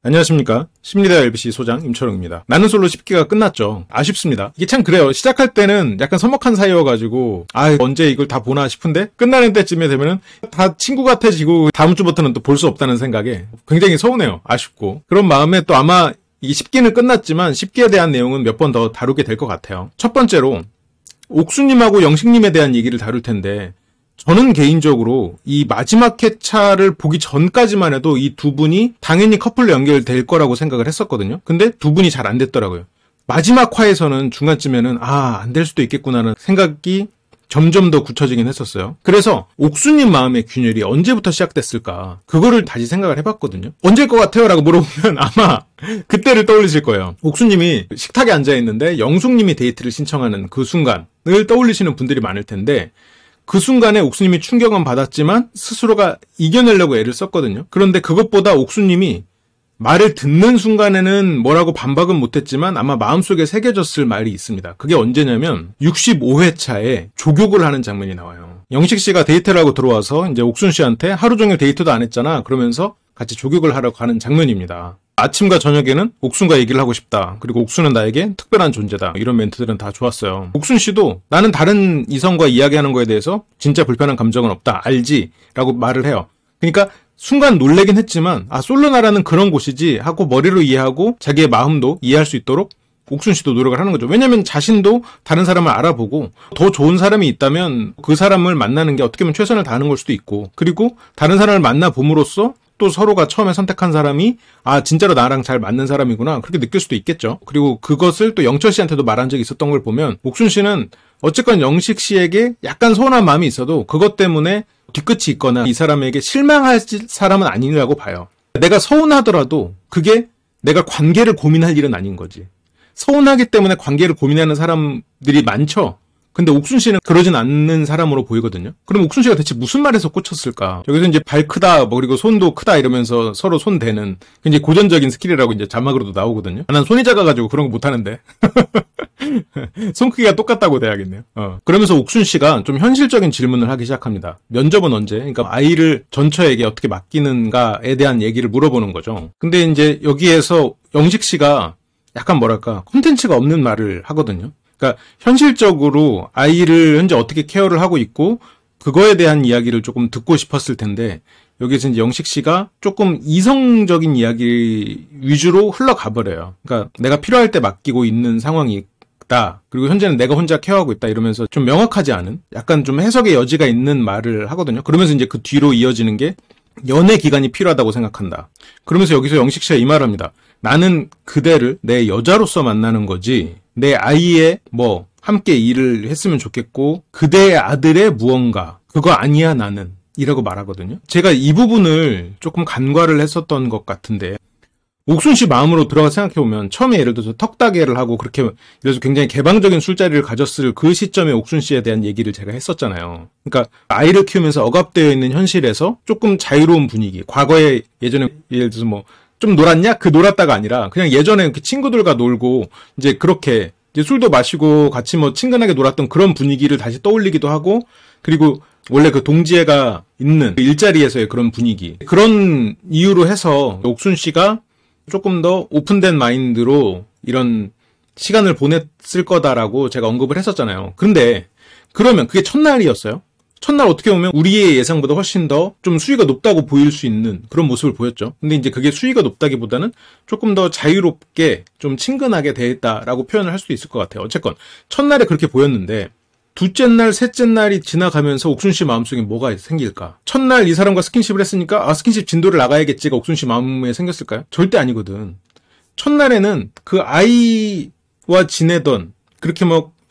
안녕하십니까. 심리대 LBC 소장 임철웅입니다. 나는 솔로 10기가 끝났죠. 아쉽습니다. 이게 참 그래요. 시작할 때는 약간 서먹한 사이여가지고 언제 이걸 다 보나 싶은데 끝나는 때쯤에 되면은 다 친구 같아지고 다음 주부터는 또 볼 수 없다는 생각에 굉장히 서운해요. 아쉽고. 그런 마음에 또 아마 이 10기는 끝났지만 10기에 대한 내용은 몇 번 더 다루게 될 것 같아요. 첫 번째로 옥수님하고 영식님에 대한 얘기를 다룰 텐데 저는 개인적으로 이 마지막 회차를 보기 전까지만 해도 이 두 분이 당연히 커플로 연결될 거라고 생각을 했었거든요. 근데 두 분이 잘 안 됐더라고요. 마지막 화에서는 중간쯤에는 안 될 수도 있겠구나라는 생각이 점점 더 굳혀지긴 했었어요. 그래서 옥수님 마음의 균열이 언제부터 시작됐을까? 그거를 다시 생각을 해봤거든요. 언제일 것 같아요? 라고 물어보면 아마 그때를 떠올리실 거예요. 옥수님이 식탁에 앉아있는데 영숙님이 데이트를 신청하는 그 순간을 떠올리시는 분들이 많을 텐데 그 순간에 옥수님이 충격은 받았지만 스스로가 이겨내려고 애를 썼거든요. 그런데 그것보다 옥수님이 말을 듣는 순간에는 뭐라고 반박은 못했지만 아마 마음속에 새겨졌을 말이 있습니다. 그게 언제냐면 65회차에 조욕을 하는 장면이 나와요. 영식 씨가 데이트를 하고 들어와서 이제 옥순 씨한테 하루 종일 데이트도 안 했잖아. 그러면서 같이 조욕을 하러 가는 장면입니다. 아침과 저녁에는 옥순과 얘기를 하고 싶다. 그리고 옥순은 나에게 특별한 존재다. 이런 멘트들은 다 좋았어요. 옥순 씨도 나는 다른 이성과 이야기하는 거에 대해서 진짜 불편한 감정은 없다. 알지? 라고 말을 해요. 그러니까 순간 놀래긴 했지만 솔로나라는 그런 곳이지 하고 머리로 이해하고 자기의 마음도 이해할 수 있도록 옥순 씨도 노력을 하는 거죠. 왜냐면 자신도 다른 사람을 알아보고 더 좋은 사람이 있다면 그 사람을 만나는 게 어떻게 보면 최선을 다하는 걸 수도 있고 그리고 다른 사람을 만나봄으로써 또 서로가 처음에 선택한 사람이 진짜로 나랑 잘 맞는 사람이구나 그렇게 느낄 수도 있겠죠. 그리고 그것을 또 영철 씨한테도 말한 적이 있었던 걸 보면 옥순 씨는 어쨌건 영식 씨에게 약간 서운한 마음이 있어도 그것 때문에 뒤끝이 있거나 이 사람에게 실망할 사람은 아니라고 봐요. 내가 서운하더라도 그게 내가 관계를 고민할 일은 아닌 거지. 서운하기 때문에 관계를 고민하는 사람들이 많죠. 근데 옥순 씨는 그러진 않는 사람으로 보이거든요. 그럼 옥순 씨가 대체 무슨 말에서 꽂혔을까? 여기서 이제 발 크다, 그리고 손도 크다 이러면서 서로 손 대는 굉장히 고전적인 스킬이라고 이제 자막으로도 나오거든요. 난 손이 작아가지고 그런 거 못하는데. 손 크기가 똑같다고 돼야겠네요. 그러면서 옥순 씨가 좀 현실적인 질문을 하기 시작합니다. 면접은 언제? 그러니까 아이를 전처에게 어떻게 맡기는가에 대한 얘기를 물어보는 거죠. 근데 이제 여기에서 영식 씨가 약간 뭐랄까, 콘텐츠가 없는 말을 하거든요. 그러니까 현실적으로 아이를 현재 어떻게 케어를 하고 있고 그거에 대한 이야기를 조금 듣고 싶었을 텐데 여기서 이제 영식 씨가 조금 이성적인 이야기 위주로 흘러가 버려요. 그러니까 내가 필요할 때 맡기고 있는 상황이 있다. 그리고 현재는 내가 혼자 케어하고 있다 이러면서 좀 명확하지 않은 약간 좀 해석의 여지가 있는 말을 하거든요. 그러면서 이제 그 뒤로 이어지는 게 연애 기간이 필요하다고 생각한다. 그러면서 여기서 영식 씨가 이 말합니다. 나는 그대를 내 여자로서 만나는 거지 내 아이의 함께 일을 했으면 좋겠고 그대의 아들의 무언가 그거 아니야 나는 이라고 말하거든요. 제가 이 부분을 조금 간과를 했었던 것 같은데 옥순 씨 마음으로 들어가 생각해보면 처음에 예를 들어서 턱다개를 하고 그렇게 그래서 굉장히 개방적인 술자리를 가졌을 그 시점에 옥순 씨에 대한 얘기를 제가 했었잖아요. 그러니까 아이를 키우면서 억압되어 있는 현실에서 조금 자유로운 분위기 과거에 예전에 예를 들어서 좀 놀았냐? 그 놀았다가 아니라 그냥 예전에 이렇게 친구들과 놀고 이제 그렇게 이제 술도 마시고 같이 친근하게 놀았던 그런 분위기를 다시 떠올리기도 하고 그리고 원래 그 동지애가 있는 일자리에서의 그런 분위기 그런 이유로 해서 옥순 씨가 조금 더 오픈된 마인드로 이런 시간을 보냈을 거다라고 제가 언급을 했었잖아요. 근데 그러면 그게 첫날이었어요. 첫날 어떻게 보면 우리의 예상보다 훨씬 더 좀 수위가 높다고 보일 수 있는 그런 모습을 보였죠. 근데 이제 그게 수위가 높다기보다는 조금 더 자유롭게 좀 친근하게 대했다라고 표현을 할 수도 있을 것 같아요. 어쨌건 첫날에 그렇게 보였는데 둘째 날, 셋째 날이 지나가면서 옥순 씨 마음속에 뭐가 생길까? 첫날 이 사람과 스킨십을 했으니까 스킨십 진도를 나가야겠지가 옥순 씨 마음에 생겼을까요? 절대 아니거든. 첫날에는 그 아이와 지내던 그렇게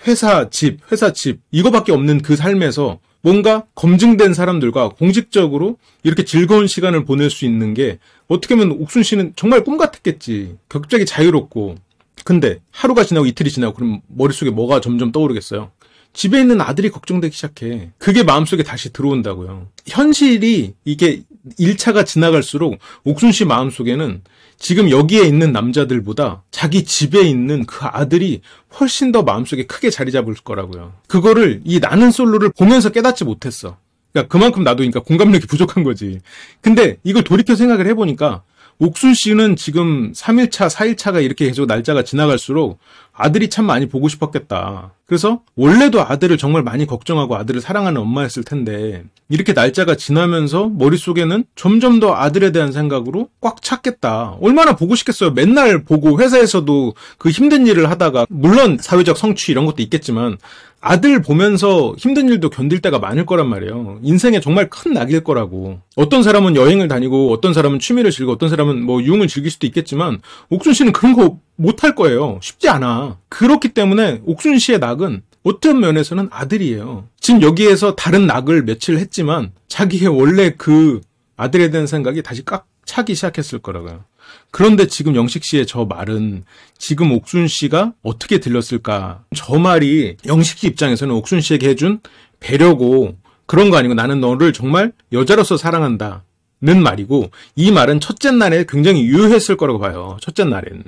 회사 집 이거밖에 없는 그 삶에서 뭔가 검증된 사람들과 공식적으로 이렇게 즐거운 시간을 보낼 수 있는 게 어떻게 보면 옥순 씨는 정말 꿈 같았겠지. 갑자기 자유롭고. 근데 하루가 지나고 이틀이 지나고 그럼 머릿속에 뭐가 점점 떠오르겠어요? 집에 있는 아들이 걱정되기 시작해. 그게 마음속에 다시 들어온다고요. 현실이 이게 1차가 지나갈수록 옥순 씨 마음속에는 지금 여기에 있는 남자들보다 자기 집에 있는 그 아들이 훨씬 더 마음속에 크게 자리 잡을 거라고요. 그거를 이 나는 솔로를 보면서 깨닫지 못했어. 그러니까 그만큼 나도 공감력이 부족한 거지. 근데 이걸 돌이켜 생각을 해보니까 옥순 씨는 지금 3일차, 4일차가 이렇게 계속 날짜가 지나갈수록 아들이 참 많이 보고 싶었겠다. 그래서 원래도 아들을 정말 많이 걱정하고 아들을 사랑하는 엄마였을 텐데 이렇게 날짜가 지나면서 머릿속에는 점점 더 아들에 대한 생각으로 꽉 찼겠다. 얼마나 보고 싶겠어요. 맨날 보고 회사에서도 그 힘든 일을 하다가 물론 사회적 성취 이런 것도 있겠지만 아들 보면서 힘든 일도 견딜 때가 많을 거란 말이에요. 인생에 정말 큰 낙일 거라고. 어떤 사람은 여행을 다니고 어떤 사람은 취미를 즐기고 어떤 사람은 뭐 유흥을 즐길 수도 있겠지만 옥순 씨는 그런 거 못할 거예요. 쉽지 않아. 그렇기 때문에 옥순 씨의 낙은 어떤 면에서는 아들이에요. 지금 여기에서 다른 낙을 며칠 했지만 자기의 원래 그 아들에 대한 생각이 다시 꽉 차기 시작했을 거라고요. 그런데 지금 영식 씨의 저 말은 지금 옥순 씨가 어떻게 들렸을까? 저 말이 영식 씨 입장에서는 옥순 씨에게 해준 배려고 그런 거 아니고 나는 너를 정말 여자로서 사랑한다. 는 말이고 이 말은 첫째 날에 굉장히 유효했을 거라고 봐요. 첫째 날에는.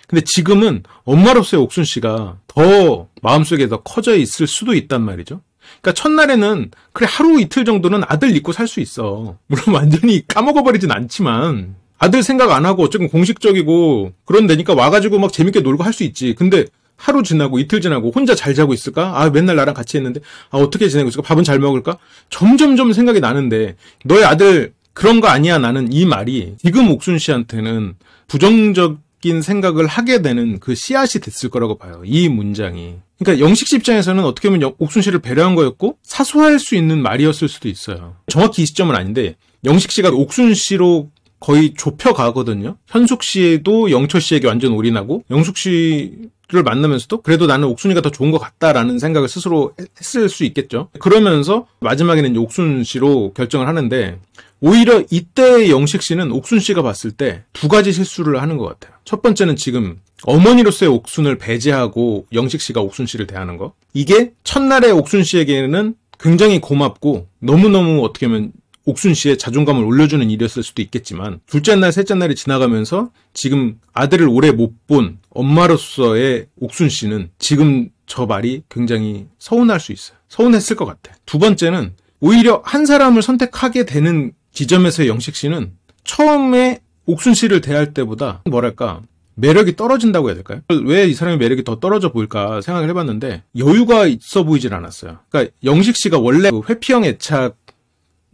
근데 지금은 엄마로서의 옥순 씨가 더 마음속에 더 커져 있을 수도 있단 말이죠. 그러니까 첫날에는 그래 하루 이틀 정도는 아들 잊고 살 수 있어. 물론 완전히 까먹어버리진 않지만 아들 생각 안 하고 어쨌든 공식적이고 그런 데니까 와가지고 막 재밌게 놀고 할 수 있지. 근데 하루 지나고 이틀 지나고 혼자 잘 자고 있을까? 아 맨날 나랑 같이 했는데 아 어떻게 지내고 있을까? 밥은 잘 먹을까? 점점점 생각이 나는데 너의 아들 그런 거 아니야 나는 이 말이 지금 옥순 씨한테는 부정적인 생각을 하게 되는 그 씨앗이 됐을 거라고 봐요. 이 문장이. 그러니까 영식 씨 입장에서는 어떻게 보면 옥순 씨를 배려한 거였고 사소할 수 있는 말이었을 수도 있어요. 정확히 이 시점은 아닌데 영식 씨가 옥순 씨로 거의 좁혀가거든요. 현숙 씨도 영철 씨에게 완전 올인하고 영숙 씨를 만나면서도 그래도 나는 옥순이가 더 좋은 것 같다라는 생각을 스스로 했을 수 있겠죠. 그러면서 마지막에는 이제 옥순 씨로 결정을 하는데 오히려 이때 영식 씨는 옥순 씨가 봤을 때 두 가지 실수를 하는 것 같아요. 첫 번째는 지금 어머니로서의 옥순을 배제하고 영식 씨가 옥순 씨를 대하는 거. 이게 첫날에 옥순 씨에게는 굉장히 고맙고 너무너무 어떻게 보면 옥순 씨의 자존감을 올려주는 일이었을 수도 있겠지만 둘째 날, 셋째 날이 지나가면서 지금 아들을 오래 못 본 엄마로서의 옥순 씨는 지금 저 말이 굉장히 서운할 수 있어요. 서운했을 것 같아. 두 번째는 오히려 한 사람을 선택하게 되는 지점에서의 영식 씨는 처음에 옥순 씨를 대할 때보다 뭐랄까 매력이 떨어진다고 해야 될까요? 왜 이 사람의 매력이 더 떨어져 보일까 생각을 해봤는데 여유가 있어 보이질 않았어요. 그러니까 영식 씨가 원래 그 회피형 애착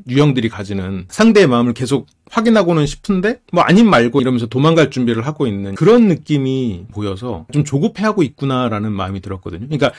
유형들이 가지는 상대의 마음을 계속 확인하고는 싶은데 뭐 아님 말고 이러면서 도망갈 준비를 하고 있는 그런 느낌이 보여서 좀 조급해하고 있구나라는 마음이 들었거든요. 그러니까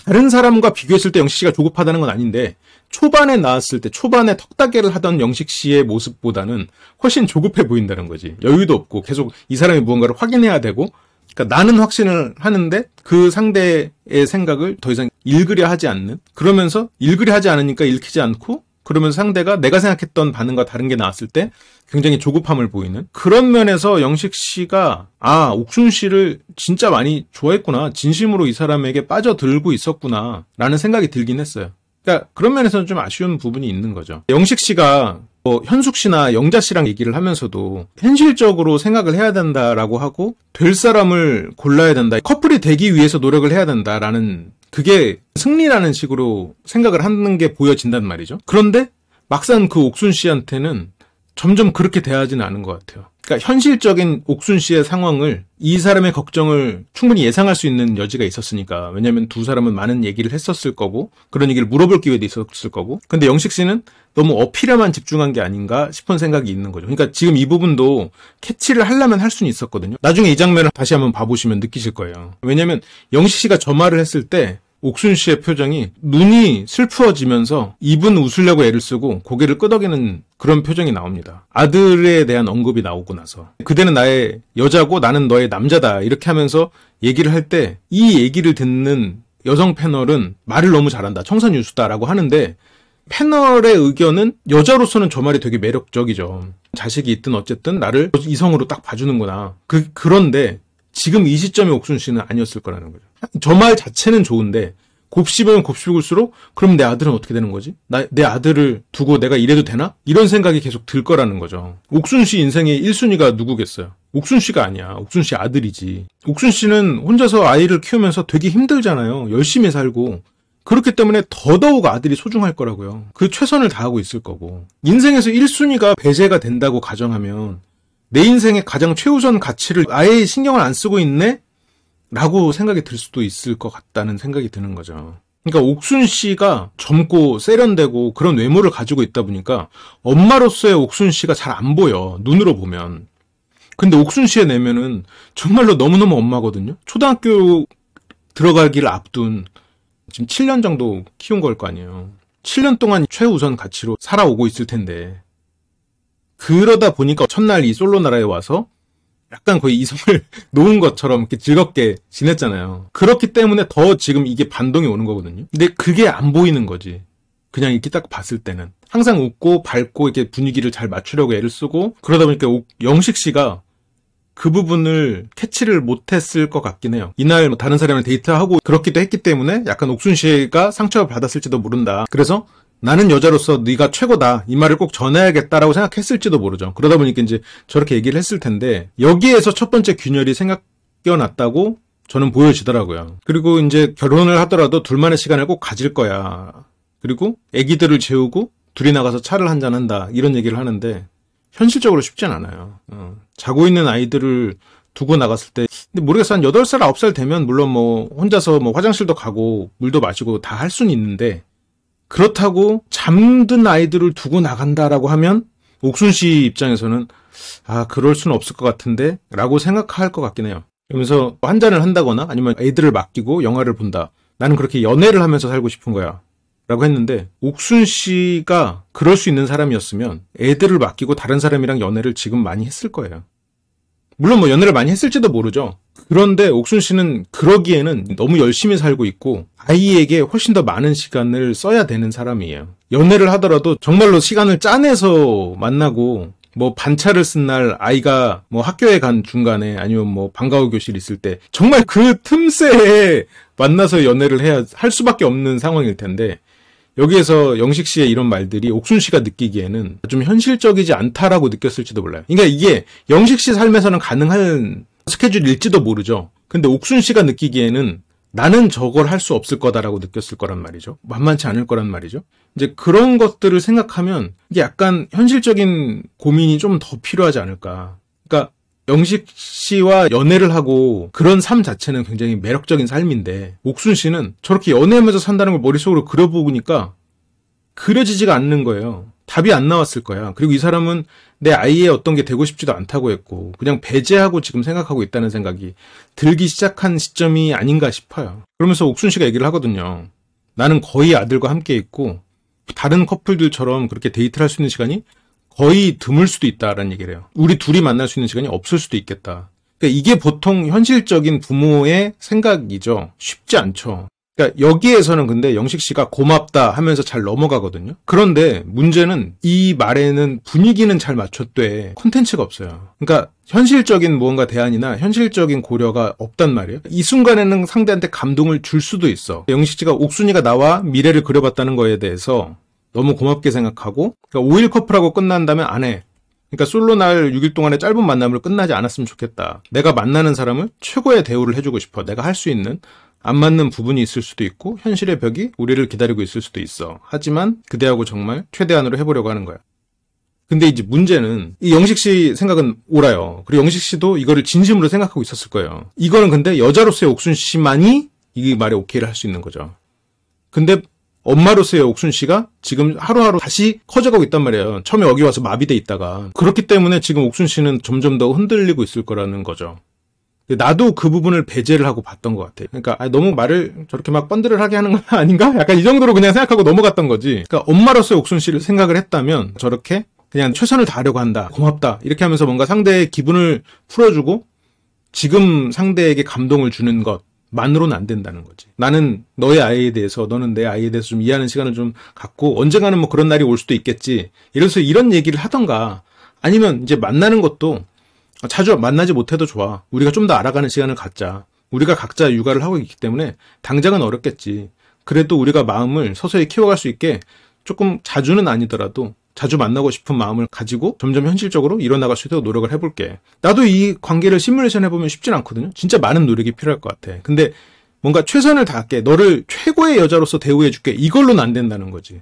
다른 사람과 비교했을 때 영식 씨가 조급하다는 건 아닌데 초반에 나왔을 때 초반에 턱다개를 하던 영식 씨의 모습보다는 훨씬 조급해 보인다는 거지. 여유도 없고 계속 이 사람이 무언가를 확인해야 되고 그러니까 나는 확신을 하는데 그 상대의 생각을 더 이상 읽으려 하지 않는 그러면서 읽으려 하지 않으니까 읽히지 않고 그러면 상대가 내가 생각했던 반응과 다른 게 나왔을 때 굉장히 조급함을 보이는 그런 면에서 영식 씨가 아 옥순 씨를 진짜 많이 좋아했구나 진심으로 이 사람에게 빠져들고 있었구나 라는 생각이 들긴 했어요. 그러니까 그런 면에서는 좀 아쉬운 부분이 있는 거죠. 영식 씨가 현숙 씨나 영자 씨랑 얘기를 하면서도 현실적으로 생각을 해야 된다라고 하고 될 사람을 골라야 된다. 커플이 되기 위해서 노력을 해야 된다라는 그게 승리라는 식으로 생각을 하는 게 보여진단 말이죠. 그런데 막상 그 옥순 씨한테는 점점 그렇게 대하지는 않은 것 같아요. 그러니까 현실적인 옥순 씨의 상황을 이 사람의 걱정을 충분히 예상할 수 있는 여지가 있었으니까. 왜냐하면 두 사람은 많은 얘기를 했었을 거고 그런 얘기를 물어볼 기회도 있었을 거고 근데 영식 씨는 너무 어필에만 집중한 게 아닌가 싶은 생각이 있는 거죠. 그러니까 지금 이 부분도 캐치를 하려면 할 수는 있었거든요. 나중에 이 장면을 다시 한번 봐보시면 느끼실 거예요. 왜냐하면 영식 씨가 저 말을 했을 때 옥순 씨의 표정이 눈이 슬퍼지면서 입은 웃으려고 애를 쓰고 고개를 끄덕이는 그런 표정이 나옵니다. 아들에 대한 언급이 나오고 나서 그대는 나의 여자고 나는 너의 남자다 이렇게 하면서 얘기를 할 때 이 얘기를 듣는 여성 패널은 말을 너무 잘한다 청산유수다라고 하는데 패널의 의견은 여자로서는 저 말이 되게 매력적이죠. 자식이 있든 어쨌든 나를 이성으로 딱 봐주는구나. 그런데 지금 이 시점의 옥순 씨는 아니었을 거라는 거죠. 저 말 자체는 좋은데 곱씹으면 곱씹을수록 그럼 내 아들은 어떻게 되는 거지? 내 아들을 두고 내가 이래도 되나? 이런 생각이 계속 들 거라는 거죠. 옥순 씨 인생의 1순위가 누구겠어요? 옥순 씨가 아니야. 옥순 씨 아들이지. 옥순 씨는 혼자서 아이를 키우면서 되게 힘들잖아요. 열심히 살고. 그렇기 때문에 더더욱 아들이 소중할 거라고요. 그 최선을 다하고 있을 거고. 인생에서 1순위가 배제가 된다고 가정하면 내 인생의 가장 최우선 가치를 아예 신경을 안 쓰고 있네? 라고 생각이 들 수도 있을 것 같다는 생각이 드는 거죠. 그러니까 옥순 씨가 젊고 세련되고 그런 외모를 가지고 있다 보니까 엄마로서의 옥순 씨가 잘 안 보여. 눈으로 보면. 근데 옥순 씨의 내면은 정말로 너무너무 엄마거든요. 초등학교 들어가기를 앞둔 지금 7년 정도 키운 걸 거 아니에요. 7년 동안 최우선 가치로 살아오고 있을 텐데 그러다 보니까 첫날 이 솔로 나라에 와서 약간 거의 이성을 놓은 것처럼 이렇게 즐겁게 지냈잖아요. 그렇기 때문에 더 지금 이게 반동이 오는 거거든요. 근데 그게 안 보이는 거지. 그냥 이렇게 딱 봤을 때는. 항상 웃고 밝고 이렇게 분위기를 잘 맞추려고 애를 쓰고 그러다 보니까 영식 씨가 그 부분을 캐치를 못했을 것 같긴 해요. 이날 다른 사람을 데이트하고 그렇기도 했기 때문에 약간 옥순 씨가 상처를 받았을지도 모른다. 그래서 나는 여자로서 네가 최고다. 이 말을 꼭 전해야겠다라고 생각했을지도 모르죠. 그러다 보니까 이제 저렇게 얘기를 했을 텐데 여기에서 첫 번째 균열이 생각났다고 저는 보여지더라고요. 그리고 이제 결혼을 하더라도 둘만의 시간을 꼭 가질 거야. 그리고 아기들을 재우고 둘이 나가서 차를 한잔 한다. 이런 얘기를 하는데 현실적으로 쉽진 않아요. 자고 있는 아이들을 두고 나갔을 때 근데 모르겠어. 한 8살, 9살 되면 물론 뭐 혼자서 뭐 화장실도 가고 물도 마시고 다 할 수는 있는데 그렇다고 잠든 아이들을 두고 나간다라고 하면 옥순 씨 입장에서는 그럴 수는 없을 것 같은데 라고 생각할 것 같긴 해요. 그러면서 한잔을 한다거나 아니면 애들을 맡기고 영화를 본다. 나는 그렇게 연애를 하면서 살고 싶은 거야. 라고 했는데 옥순 씨가 그럴 수 있는 사람이었으면 애들을 맡기고 다른 사람이랑 연애를 지금 많이 했을 거예요. 물론 뭐 연애를 많이 했을지도 모르죠. 그런데 옥순 씨는 그러기에는 너무 열심히 살고 있고 아이에게 훨씬 더 많은 시간을 써야 되는 사람이에요. 연애를 하더라도 정말로 시간을 짜내서 만나고 뭐 반차를 쓴 날 아이가 뭐 학교에 간 중간에 아니면 뭐 방과후 교실 있을 때 정말 그 틈새에 만나서 연애를 해야 할 수밖에 없는 상황일 텐데 여기에서 영식 씨의 이런 말들이 옥순 씨가 느끼기에는 좀 현실적이지 않다라고 느꼈을지도 몰라요. 그러니까 이게 영식 씨 삶에서는 가능한 스케줄일지도 모르죠. 근데 옥순 씨가 느끼기에는 나는 저걸 할 수 없을 거다라고 느꼈을 거란 말이죠. 만만치 않을 거란 말이죠. 이제 그런 것들을 생각하면 이게 약간 현실적인 고민이 좀 더 필요하지 않을까. 그러니까 영식 씨와 연애를 하고 그런 삶 자체는 굉장히 매력적인 삶인데 옥순 씨는 저렇게 연애하면서 산다는 걸 머릿속으로 그려보니까 그려지지가 않는 거예요. 답이 안 나왔을 거야. 그리고 이 사람은 내 아이의 어떤 게 되고 싶지도 않다고 했고 그냥 배제하고 지금 생각하고 있다는 생각이 들기 시작한 시점이 아닌가 싶어요. 그러면서 옥순 씨가 얘기를 하거든요. 나는 거의 아들과 함께 있고 다른 커플들처럼 그렇게 데이트를 할 수 있는 시간이 거의 드물 수도 있다라는 얘기를 해요. 우리 둘이 만날 수 있는 시간이 없을 수도 있겠다. 그러니까 이게 보통 현실적인 부모의 생각이죠. 쉽지 않죠. 그러니까 여기에서는 근데 영식 씨가 고맙다 하면서 잘 넘어가거든요. 그런데 문제는 이 말에는 분위기는 잘 맞췄되 콘텐츠가 없어요. 그러니까 현실적인 무언가 대안이나 현실적인 고려가 없단 말이에요. 이 순간에는 상대한테 감동을 줄 수도 있어. 영식 씨가 옥순이가 나와 미래를 그려봤다는 거에 대해서 너무 고맙게 생각하고 그러니까 5일 커플하고 끝난다면 안 해. 그러니까 솔로 날 6일 동안의 짧은 만남으로 끝나지 않았으면 좋겠다. 내가 만나는 사람을 최고의 대우를 해주고 싶어. 내가 할 수 있는 안 맞는 부분이 있을 수도 있고 현실의 벽이 우리를 기다리고 있을 수도 있어. 하지만 그대하고 정말 최대한으로 해보려고 하는 거야. 근데 이제 문제는 이 영식 씨 생각은 옳아요. 그리고 영식 씨도 이거를 진심으로 생각하고 있었을 거예요. 이거는 근데 여자로서의 옥순 씨만이 이 말에 오케이를 할 수 있는 거죠. 근데 엄마로서의 옥순 씨가 지금 하루하루 다시 커져가고 있단 말이에요. 처음에 여기 와서 마비돼 있다가. 그렇기 때문에 지금 옥순 씨는 점점 더 흔들리고 있을 거라는 거죠. 나도 그 부분을 배제를 하고 봤던 것 같아. 그러니까 너무 말을 저렇게 막 번들을 하게 하는 건 아닌가? 약간 이 정도로 그냥 생각하고 넘어갔던 거지. 그러니까 엄마로서의 옥순 씨를 생각을 했다면 저렇게 그냥 최선을 다하려고 한다. 고맙다. 이렇게 하면서 뭔가 상대의 기분을 풀어주고 지금 상대에게 감동을 주는 것만으로는 안 된다는 거지. 나는 너의 아이에 대해서 너는 내 아이에 대해서 좀 이해하는 시간을 좀 갖고 언젠가는 뭐 그런 날이 올 수도 있겠지. 이래서 이런 얘기를 하던가 아니면 이제 만나는 것도 자주 만나지 못해도 좋아. 우리가 좀 더 알아가는 시간을 갖자. 우리가 각자 육아를 하고 있기 때문에 당장은 어렵겠지. 그래도 우리가 마음을 서서히 키워갈 수 있게 조금 자주는 아니더라도 자주 만나고 싶은 마음을 가지고 점점 현실적으로 일어나갈 수 있도록 노력을 해볼게. 나도 이 관계를 시뮬레이션 해보면 쉽진 않거든요. 진짜 많은 노력이 필요할 것 같아. 근데 뭔가 최선을 다할게. 너를 최고의 여자로서 대우해줄게. 이걸로는 안 된다는 거지.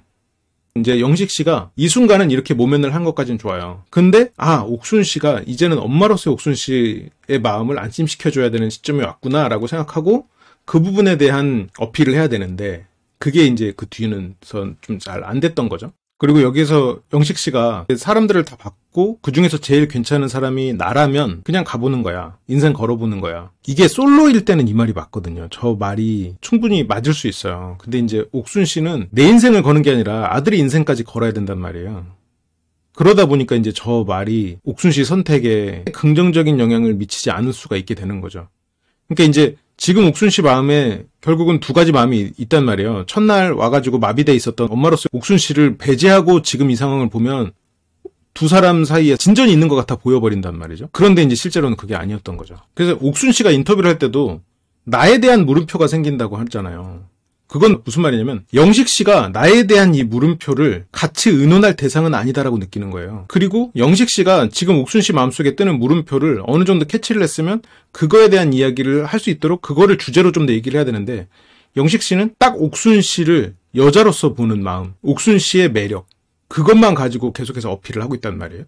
이제 영식 씨가 이 순간은 이렇게 모면을 한 것까지는 좋아요. 근데 옥순 씨가 이제는 엄마로서의 옥순 씨의 마음을 안심시켜줘야 되는 시점이 왔구나라고 생각하고 그 부분에 대한 어필을 해야 되는데 그게 이제 그 뒤는 좀 잘 안 됐던 거죠. 그리고 여기서 영식 씨가 사람들을 다 봤고 그중에서 제일 괜찮은 사람이 나라면 그냥 가보는 거야. 인생 걸어보는 거야. 이게 솔로일 때는 이 말이 맞거든요. 저 말이 충분히 맞을 수 있어요. 근데 이제 옥순 씨는 내 인생을 거는 게 아니라 아들의 인생까지 걸어야 된단 말이에요. 그러다 보니까 이제 저 말이 옥순 씨 선택에 긍정적인 영향을 미치지 않을 수가 있게 되는 거죠. 그러니까 이제 지금 옥순 씨 마음에 결국은 두 가지 마음이 있단 말이에요. 첫날 와가지고 마비돼 있었던 엄마로서 옥순 씨를 배제하고 지금 이 상황을 보면 두 사람 사이에 진전이 있는 것 같아 보여버린단 말이죠. 그런데 이제 실제로는 그게 아니었던 거죠. 그래서 옥순 씨가 인터뷰를 할 때도 나에 대한 물음표가 생긴다고 했잖아요. 그건 무슨 말이냐면 영식 씨가 나에 대한 이 물음표를 같이 의논할 대상은 아니다라고 느끼는 거예요. 그리고 영식 씨가 지금 옥순 씨 마음속에 뜨는 물음표를 어느 정도 캐치를 했으면 그거에 대한 이야기를 할 수 있도록 그거를 주제로 좀 더 얘기를 해야 되는데 영식 씨는 딱 옥순 씨를 여자로서 보는 마음, 옥순 씨의 매력 그것만 가지고 계속해서 어필을 하고 있단 말이에요.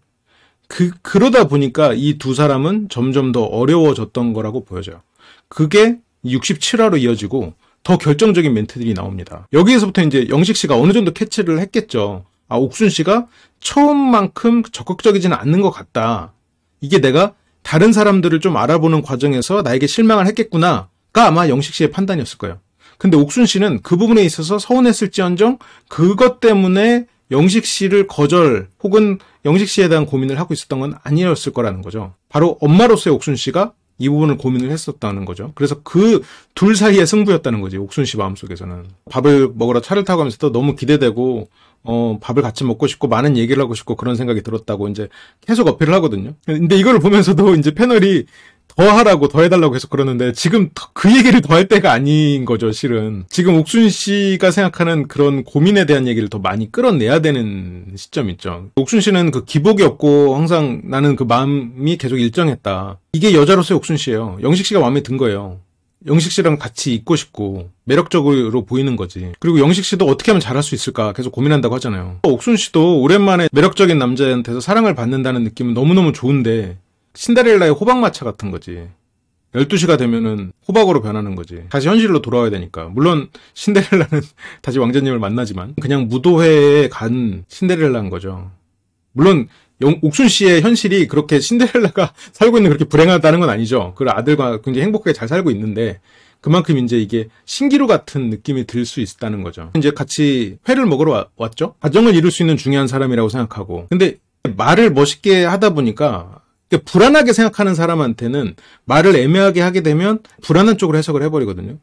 그러다 보니까 이 두 사람은 점점 더 어려워졌던 거라고 보여져요. 그게 67화로 이어지고 더 결정적인 멘트들이 나옵니다. 여기에서부터 이제 영식 씨가 어느 정도 캐치를 했겠죠. 옥순 씨가 처음만큼 적극적이지는 않는 것 같다. 이게 내가 다른 사람들을 좀 알아보는 과정에서 나에게 실망을 했겠구나가 아마 영식 씨의 판단이었을 거예요. 근데 옥순 씨는 그 부분에 있어서 서운했을지언정 그것 때문에 영식 씨를 거절 혹은 영식 씨에 대한 고민을 하고 있었던 건 아니었을 거라는 거죠. 바로 엄마로서의 옥순 씨가 이 부분을 고민을 했었다는 거죠. 그래서 그 둘 사이의 승부였다는 거지. 옥순 씨 마음속에서는. 밥을 먹으러 차를 타고 가면서 또 너무 기대되고 밥을 같이 먹고 싶고 많은 얘기를 하고 싶고 그런 생각이 들었다고 이제 계속 어필을 하거든요. 근데 이걸 보면서도 이제 패널이 더 하라고 더 해달라고 계속 그러는데 지금 그 얘기를 더 할 때가 아닌 거죠, 실은. 지금 옥순 씨가 생각하는 그런 고민에 대한 얘기를 더 많이 끌어내야 되는 시점이 있죠. 옥순 씨는 그 기복이 없고 항상 나는 그 마음이 계속 일정했다. 이게 여자로서의 옥순 씨예요. 영식 씨가 마음에 든 거예요. 영식 씨랑 같이 있고 싶고 매력적으로 보이는 거지. 그리고 영식 씨도 어떻게 하면 잘할 수 있을까 계속 고민한다고 하잖아요. 옥순 씨도 오랜만에 매력적인 남자한테서 사랑을 받는다는 느낌은 너무너무 좋은데 신데렐라의 호박마차 같은 거지. 12시가 되면은 호박으로 변하는 거지. 다시 현실로 돌아와야 되니까. 물론 신데렐라는 다시 왕자님을 만나지만 그냥 무도회에 간 신데렐라인 거죠. 물론 옥순 씨의 현실이 그렇게 신데렐라가 살고 있는 그렇게 불행하다는 건 아니죠. 그 아들과 굉장히 행복하게 잘 살고 있는데 그만큼 이제 이게 신기루 같은 느낌이 들 수 있다는 거죠. 이제 같이 회를 먹으러 왔죠. 가정을 이룰 수 있는 중요한 사람이라고 생각하고. 근데 말을 멋있게 하다 보니까 불안하게 생각하는 사람한테는 말을 애매하게 하게 되면 불안한 쪽으로 해석을 해버리거든요.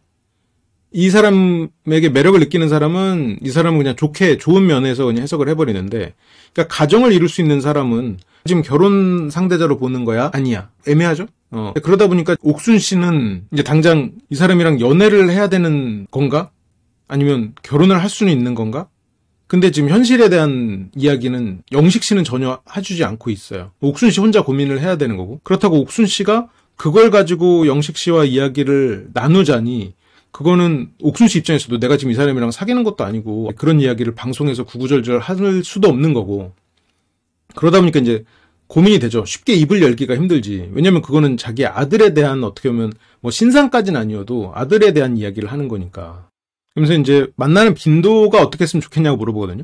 이 사람에게 매력을 느끼는 사람은 이 사람은 그냥 좋은 면에서 그냥 해석을 해버리는데, 그러니까 가정을 이룰 수 있는 사람은 지금 결혼 상대자로 보는 거야? 아니야. 애매하죠? 그러다 보니까 옥순 씨는 이제 당장 이 사람이랑 연애를 해야 되는 건가? 아니면 결혼을 할 수는 있는 건가? 근데 지금 현실에 대한 이야기는 영식 씨는 전혀 해주지 않고 있어요. 옥순 씨 혼자 고민을 해야 되는 거고. 그렇다고 옥순 씨가 그걸 가지고 영식 씨와 이야기를 나누자니 그거는 옥순 씨 입장에서도 내가 지금 이 사람이랑 사귀는 것도 아니고 그런 이야기를 방송에서 구구절절 할 수도 없는 거고. 그러다 보니까 이제 고민이 되죠. 쉽게 입을 열기가 힘들지. 왜냐면 그거는 자기 아들에 대한 어떻게 보면 뭐 신상까지는 아니어도 아들에 대한 이야기를 하는 거니까. 그러면서 이제 만나는 빈도가 어떻게 했으면 좋겠냐고 물어보거든요.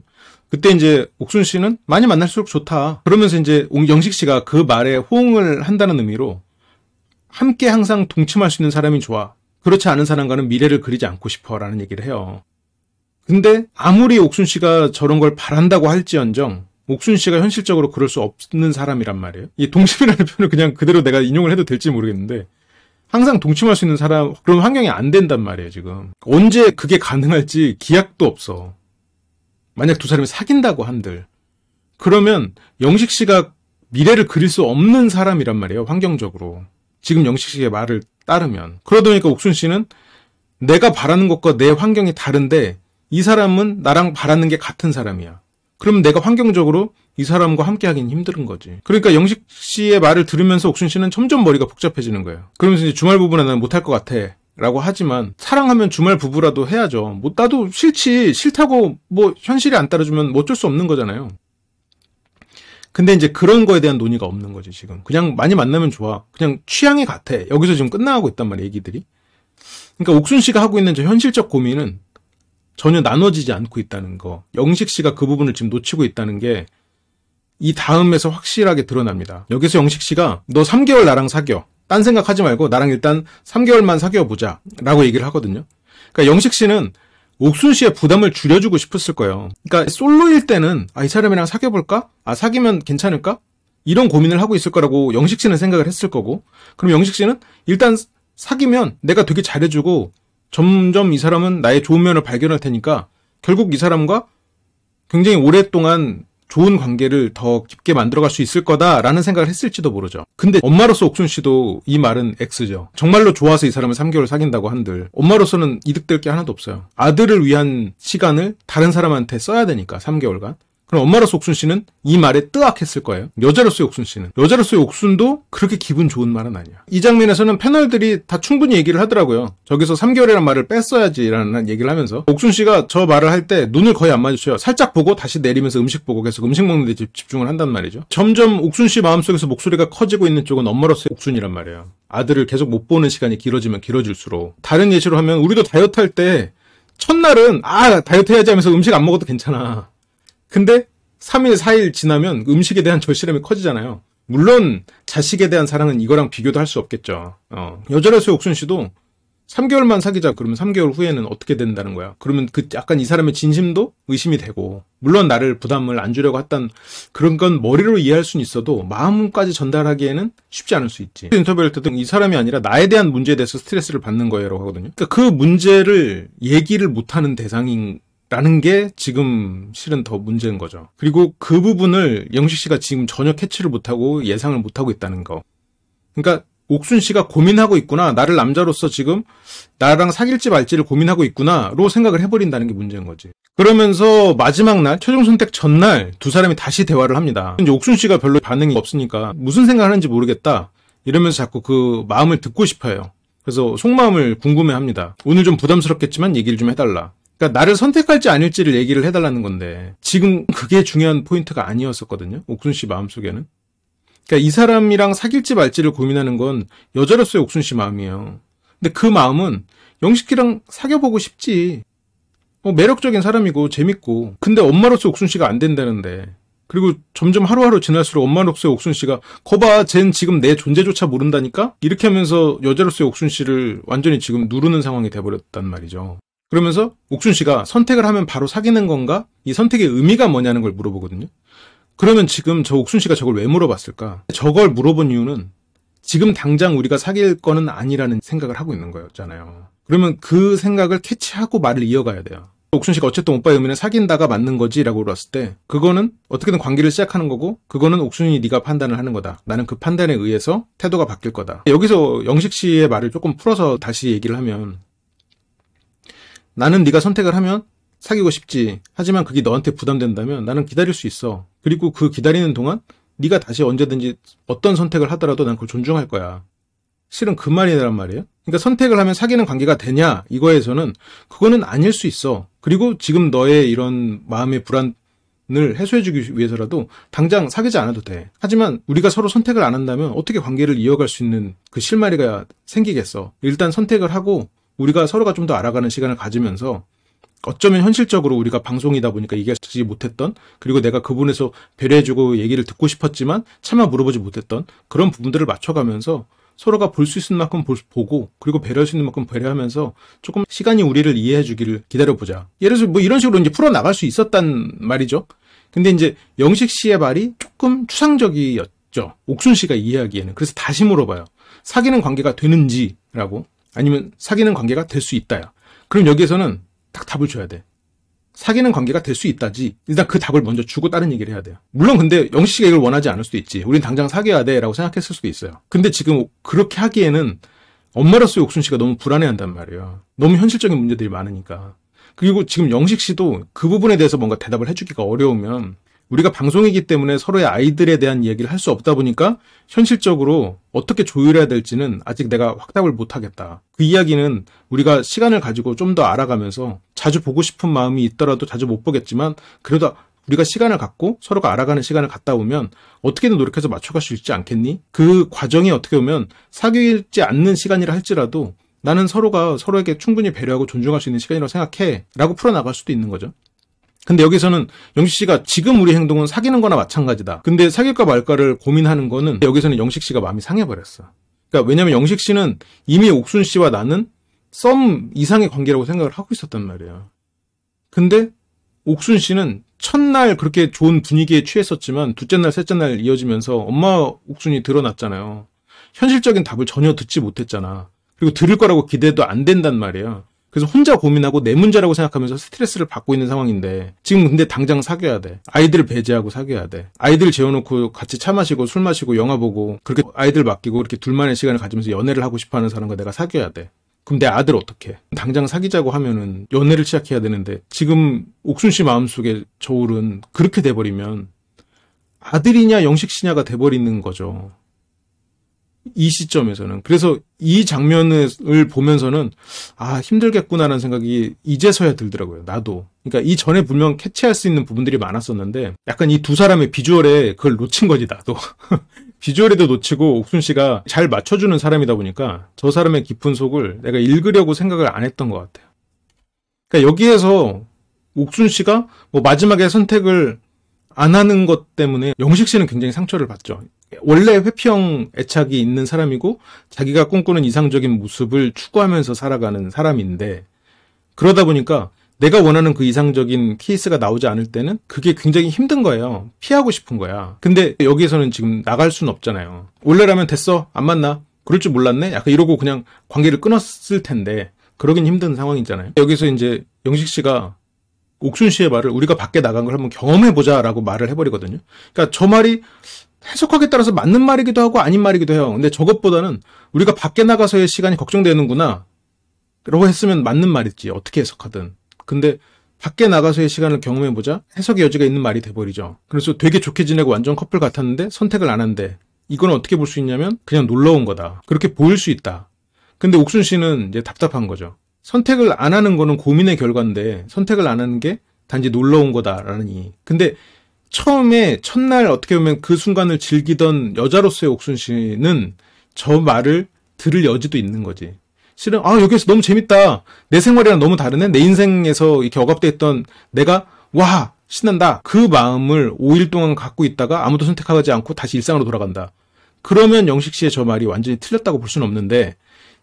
그때 이제 옥순 씨는 많이 만날수록 좋다. 그러면서 이제 영식 씨가 그 말에 호응을 한다는 의미로 함께 항상 동침할 수 있는 사람이 좋아. 그렇지 않은 사람과는 미래를 그리지 않고 싶어라는 얘기를 해요. 근데 아무리 옥순 씨가 저런 걸 바란다고 할지언정 옥순 씨가 현실적으로 그럴 수 없는 사람이란 말이에요. 이 동침이라는 표현을 그냥 그대로 내가 인용을 해도 될지 모르겠는데 항상 동침할 수 있는 사람, 그런 환경이 안 된단 말이에요, 지금. 언제 그게 가능할지 기약도 없어. 만약 두 사람이 사귄다고 한들. 그러면 영식 씨가 미래를 그릴 수 없는 사람이란 말이에요, 환경적으로. 지금 영식 씨의 말을 따르면. 그러다 보니까 옥순 씨는 내가 바라는 것과 내 환경이 다른데 이 사람은 나랑 바라는 게 같은 사람이야. 그러면 내가 환경적으로 이 사람과 함께 하긴 힘든 거지. 그러니까 영식 씨의 말을 들으면서 옥순 씨는 점점 머리가 복잡해지는 거예요. 그러면서 이제 주말 부부는 난 못할 것 같아. 라고 하지만 사랑하면 주말 부부라도 해야죠. 뭐 나도 싫다고 뭐 현실이 안 따라주면 뭐 어쩔 수 없는 거잖아요. 근데 이제 그런 거에 대한 논의가 없는 거지 지금. 그냥 많이 만나면 좋아. 그냥 취향이 같아. 여기서 지금 끝나가고 있단 말이야 얘기들이. 그러니까 옥순 씨가 하고 있는 저 현실적 고민은 전혀 나눠지지 않고 있다는 거. 영식 씨가 그 부분을 지금 놓치고 있다는 게 이 다음에서 확실하게 드러납니다. 여기서 영식 씨가 너 3개월 나랑 사겨. 딴 생각하지 말고 나랑 일단 3개월만 사귀어보자 라고 얘기를 하거든요. 그러니까 영식 씨는 옥순 씨의 부담을 줄여주고 싶었을 거예요. 그러니까 솔로일 때는 이 사람이랑 사귀어볼까? 사귀면 괜찮을까? 이런 고민을 하고 있을 거라고 영식 씨는 생각을 했을 거고, 그럼 영식 씨는 일단 사귀면 내가 되게 잘해주고 점점 이 사람은 나의 좋은 면을 발견할 테니까 결국 이 사람과 굉장히 오랫동안 좋은 관계를 더 깊게 만들어갈 수 있을 거다라는 생각을 했을지도 모르죠. 근데 엄마로서 옥순 씨도 이 말은 X죠. 정말로 좋아서 이 사람을 3개월 사귄다고 한들 엄마로서는 이득될 게 하나도 없어요. 아들을 위한 시간을 다른 사람한테 써야 되니까 3개월간. 그럼 엄마로서 옥순 씨는 이 말에 뜨악했을 거예요. 여자로서의 옥순 씨는. 여자로서의 옥순도 그렇게 기분 좋은 말은 아니야. 이 장면에서는 패널들이 다 충분히 얘기를 하더라고요. 저기서 3개월이라는 말을 뺐어야지라는 얘기를 하면서 옥순 씨가 저 말을 할 때 눈을 거의 안 마주쳐요. 살짝 보고 다시 내리면서 음식 보고 계속 음식 먹는 데 집중을 한단 말이죠. 점점 옥순 씨 마음속에서 목소리가 커지고 있는 쪽은 엄마로서의 옥순이란 말이에요. 아들을 계속 못 보는 시간이 길어지면 길어질수록. 다른 예시로 하면 우리도 다이어트 할 때 첫날은 다이어트 해야지 하면서 음식 안 먹어도 괜찮아. 근데 3일, 4일 지나면 음식에 대한 절실함이 커지잖아요. 물론 자식에 대한 사랑은 이거랑 비교도 할 수 없겠죠. 여자로서의 옥순 씨도 3개월만 사귀자 그러면 3개월 후에는 어떻게 된다는 거야. 그러면 약간 이 사람의 진심도 의심이 되고, 물론 나를 부담을 안 주려고 했던 그런 건 머리로 이해할 수는 있어도 마음까지 전달하기에는 쉽지 않을 수 있지. 인터뷰할 때도 이 사람이 아니라 나에 대한 문제에 대해서 스트레스를 받는 거예요 하거든요. 그러니까 그 문제를 얘기를 못하는 대상인 라는 게 지금 실은 더 문제인 거죠. 그리고 그 부분을 영식 씨가 지금 전혀 캐치를 못하고 예상을 못하고 있다는 거. 그러니까 옥순 씨가 고민하고 있구나. 나를 남자로서 지금 나랑 사귈지 말지를 고민하고 있구나로 생각을 해버린다는 게 문제인 거지. 그러면서 마지막 날, 최종 선택 전날 두 사람이 다시 대화를 합니다. 이제 옥순 씨가 별로 반응이 없으니까 무슨 생각을 하는지 모르겠다. 이러면서 자꾸 그 마음을 듣고 싶어요. 그래서 속마음을 궁금해합니다. 오늘 좀 부담스럽겠지만 얘기를 좀 해달라. 그러니까 나를 선택할지 아닐지를 얘기를 해달라는 건데 지금 그게 중요한 포인트가 아니었었거든요. 옥순 씨 마음속에는. 그러니까 이 사람이랑 사귈지 말지를 고민하는 건 여자로서의 옥순 씨 마음이에요. 근데 그 마음은 영식이랑 사귀어보고 싶지. 매력적인 사람이고 재밌고. 근데 엄마로서 옥순 씨가 안 된다는데. 그리고 점점 하루하루 지날수록 엄마로서의 옥순 씨가 거봐 쟨 지금 내 존재조차 모른다니까? 이렇게 하면서 여자로서의 옥순 씨를 완전히 지금 누르는 상황이 돼버렸단 말이죠. 그러면서 옥순 씨가 선택을 하면 바로 사귀는 건가? 이 선택의 의미가 뭐냐는 걸 물어보거든요. 그러면 지금 저 옥순 씨가 저걸 왜 물어봤을까? 저걸 물어본 이유는 지금 당장 우리가 사귈 거는 아니라는 생각을 하고 있는 거였잖아요. 그러면 그 생각을 캐치하고 말을 이어가야 돼요. 옥순 씨가 어쨌든 오빠의 의미는 사귄다가 맞는 거지 라고 물었을 때 그거는 어떻게든 관계를 시작하는 거고 그거는 옥순이 네가 판단을 하는 거다. 나는 그 판단에 의해서 태도가 바뀔 거다. 여기서 영식 씨의 말을 조금 풀어서 다시 얘기를 하면 나는 네가 선택을 하면 사귀고 싶지. 하지만 그게 너한테 부담된다면 나는 기다릴 수 있어. 그리고 그 기다리는 동안 네가 다시 언제든지 어떤 선택을 하더라도 난 그걸 존중할 거야. 실은 그 말이란 말이에요. 그러니까 선택을 하면 사귀는 관계가 되냐 이거에서는 그거는 아닐 수 있어. 그리고 지금 너의 이런 마음의 불안을 해소해주기 위해서라도 당장 사귀지 않아도 돼. 하지만 우리가 서로 선택을 안 한다면 어떻게 관계를 이어갈 수 있는 그 실마리가 생기겠어. 일단 선택을 하고 우리가 서로가 좀 더 알아가는 시간을 가지면서 어쩌면 현실적으로 우리가 방송이다 보니까 얘기하지 못했던, 그리고 내가 그 부분에서 배려해주고 얘기를 듣고 싶었지만 차마 물어보지 못했던 그런 부분들을 맞춰가면서 서로가 볼 수 있는 만큼 보고 그리고 배려할 수 있는 만큼 배려하면서 조금 시간이 우리를 이해해주기를 기다려보자. 예를 들어서 뭐 이런 식으로 이제 풀어나갈 수 있었단 말이죠. 근데 이제 영식 씨의 말이 조금 추상적이었죠. 옥순 씨가 이해하기에는. 그래서 다시 물어봐요. 사귀는 관계가 되는지라고. 아니면 사귀는 관계가 될 수 있다야. 그럼 여기에서는 딱 답을 줘야 돼. 사귀는 관계가 될 수 있다지. 일단 그 답을 먼저 주고 다른 얘기를 해야 돼요. 물론 근데 영식 씨가 이걸 원하지 않을 수도 있지. 우린 당장 사귀어야 돼 라고 생각했을 수도 있어요. 근데 지금 그렇게 하기에는 엄마로서의 옥순 씨가 너무 불안해한단 말이에요. 너무 현실적인 문제들이 많으니까. 그리고 지금 영식 씨도 그 부분에 대해서 뭔가 대답을 해주기가 어려우면 우리가 방송이기 때문에 서로의 아이들에 대한 이야기를 할 수 없다 보니까 현실적으로 어떻게 조율해야 될지는 아직 내가 확답을 못하겠다. 그 이야기는 우리가 시간을 가지고 좀 더 알아가면서 자주 보고 싶은 마음이 있더라도 자주 못 보겠지만 그래도 우리가 시간을 갖고 서로가 알아가는 시간을 갖다 보면 어떻게든 노력해서 맞춰갈 수 있지 않겠니? 그 과정이 어떻게 보면 사귀지 않는 시간이라 할지라도 나는 서로가 서로에게 충분히 배려하고 존중할 수 있는 시간이라고 생각해 라고 풀어나갈 수도 있는 거죠. 근데 여기서는 영식 씨가 지금 우리 행동은 사귀는 거나 마찬가지다. 근데 사귈까 말까를 고민하는 거는 여기서는 영식 씨가 마음이 상해버렸어. 그러니까 왜냐면 영식 씨는 이미 옥순 씨와 나는 썸 이상의 관계라고 생각을 하고 있었단 말이에요. 근데 옥순 씨는 첫날 그렇게 좋은 분위기에 취했었지만 둘째 날, 셋째 날 이어지면서 엄마 옥순이 드러났잖아요. 현실적인 답을 전혀 듣지 못했잖아. 그리고 들을 거라고 기대도 안 된단 말이에요. 그래서 혼자 고민하고 내 문제라고 생각하면서 스트레스를 받고 있는 상황인데 지금 근데 당장 사귀어야 돼. 아이들을 배제하고 사귀어야 돼. 아이들 재워놓고 같이 차 마시고 술 마시고 영화 보고 그렇게 아이들 맡기고 이렇게 둘만의 시간을 가지면서 연애를 하고 싶어하는 사람과 내가 사귀어야 돼. 그럼 내 아들 어떡해? 당장 사귀자고 하면은 연애를 시작해야 되는데 지금 옥순 씨 마음속에 저울은 그렇게 돼버리면 아들이냐 영식 씨냐가 돼버리는 거죠. 이 시점에서는. 그래서 이 장면을 보면서는 아 힘들겠구나라는 생각이 이제서야 들더라고요. 나도. 그러니까 이 전에 분명 캐치할 수 있는 부분들이 많았었는데 약간 이 두 사람의 비주얼에 그걸 놓친 거지 나도. 비주얼에도 놓치고 옥순 씨가 잘 맞춰주는 사람이다 보니까 저 사람의 깊은 속을 내가 읽으려고 생각을 안 했던 것 같아요. 그러니까 여기에서 옥순 씨가 뭐 마지막에 선택을 안 하는 것 때문에 영식 씨는 굉장히 상처를 받죠. 원래 회피형 애착이 있는 사람이고 자기가 꿈꾸는 이상적인 모습을 추구하면서 살아가는 사람인데 그러다 보니까 내가 원하는 그 이상적인 케이스가 나오지 않을 때는 그게 굉장히 힘든 거예요. 피하고 싶은 거야. 근데 여기에서는 지금 나갈 수는 없잖아요. 원래라면 됐어. 안 만나. 그럴 줄 몰랐네. 약간 이러고 그냥 관계를 끊었을 텐데 그러긴 힘든 상황이잖아요. 여기서 이제 영식 씨가 옥순 씨의 말을 우리가 밖에 나간 걸 한번 경험해보자라고 말을 해버리거든요. 그러니까 저 말이 해석하기에 따라서 맞는 말이기도 하고 아닌 말이기도 해요. 근데 저것보다는 우리가 밖에 나가서의 시간이 걱정되는구나 라고 했으면 맞는 말이지. 어떻게 해석하든. 근데 밖에 나가서의 시간을 경험해보자 해석의 여지가 있는 말이 돼버리죠. 그래서 되게 좋게 지내고 완전 커플 같았는데 선택을 안 한대. 이건 어떻게 볼 수 있냐면 그냥 놀러 온 거다. 그렇게 보일 수 있다. 근데 옥순 씨는 이제 답답한 거죠. 선택을 안 하는 거는 고민의 결과인데 선택을 안 하는 게 단지 놀러 온 거다라니. 근데 처음에 첫날 어떻게 보면 그 순간을 즐기던 여자로서의 옥순 씨는 저 말을 들을 여지도 있는 거지. 실은 여기에서 너무 재밌다. 내 생활이랑 너무 다르네. 내 인생에서 이렇게 억압돼 있던 내가 와 신난다. 그 마음을 5일 동안 갖고 있다가 아무도 선택하지 않고 다시 일상으로 돌아간다. 그러면 영식 씨의 저 말이 완전히 틀렸다고 볼 수는 없는데